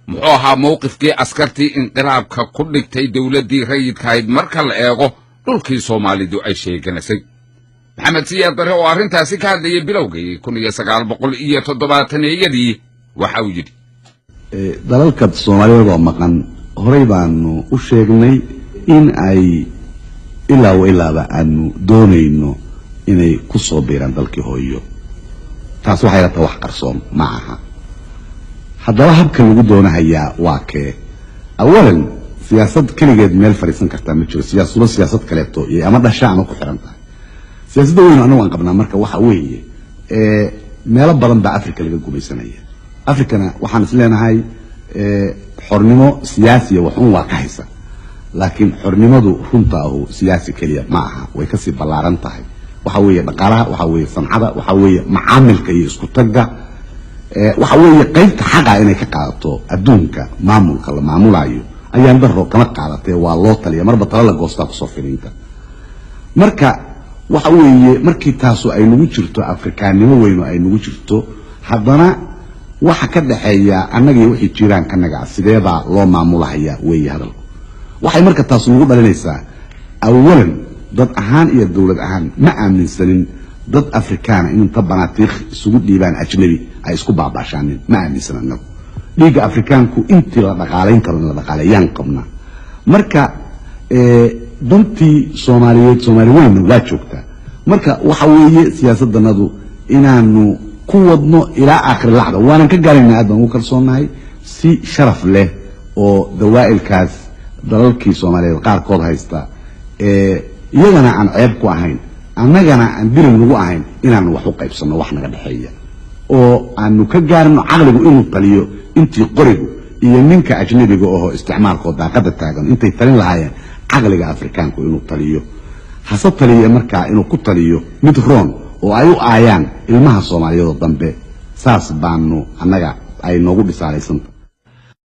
محوها موقف كي أسكرتي انقلاب ككل كتي دولة دي ريد كايد مركل إيغو دولكي صومالي دو أي شيء كنسي محمد سياد بري وارين تاسي كان لي بلوغي كون يساقال بقول إيا تدباتني يدي وحاوجدي dalalka Soomaaliyeed oo maqan horay baanu u sheegnay in ay ilaa aanu doonayno inay ku soo biiraan dalkii hooyo taas waxay la tahay wax qarsoon ma aha haddaba habka lagu doonayaa waa kee awalan siyaasad kaligeed meel fariisan kartaa ma jiro siyaasad kaleeto iyo ama dhashaan ku xiran tahay siyaasadda weyn anagu aan qabnaa marka waxa weeye meelo badan baa Afrika laga gumaysanaya afrikana waxaan isleenahay xornimo siyaasiya waxun waa ka haysa laakiin xornimadu runta ah siyaasi kaliya ma aha way ka sii ballaaran tahay waxa weeye dhaqaalaha waxa weeye sancada waxa weeye macaamilka iyo isku tagga waxa weeye qaybta xaqa inay ka qaadato adduunka maamulka la maamulayo ayaan daro kama qaadatay waa loo taliya marba tala la goostaa ku soo firinta marka waxa weeye markii taasu ay nagu jirto afrikaanimo weyn oo ay nagu jirto haddana waxa ka dhaxeeya annaga iyo wixii jiraan kanaga sideeba loo maamulaya weeye hadalku waxay marka taas ugu dhalinaysaa awalan dad ahaan iyo dawlad ahaan ma aaminsanin dad afrikaan in inta banaatiikh isugu dhiibaan ajnabi ay isku baabaashaanin ma aaminsanin annagu dhiiga afrikaanku intii la dhaqaalayn karo la dhaqaalayaan qabna marka dantii Soomaaliyeed Soomaaliyeedna waa joogtaa marka waxa weeye siyaasaddanadu inaanu ku wadno ilaa aakhir laxda waanan ka gaarayna aad baan ugu kalsoonahay si sharaf leh oo dawaa'ilkaas dalalkii Soomaaliyeed qaarkood haysta iyagana aan ceeb ku ahayn annagana aan dirin lagu ahayn inaan wax u qaybsano wax naga dhaxeeya oo aanu ka gaarno caqligu inuu taliyo intii qorigu iyo ninka ajnabiga oo isticmaalkooda daaqada taagan intay talin lahaayeen caqliga afrikaanku inuu taliyo hasa taliyo markaa inuu ku taliyo mid roon oo ay u aayaan ilmaha Soomaaliyeed dambe saas baanu annaga ay noogu dhisaalaysan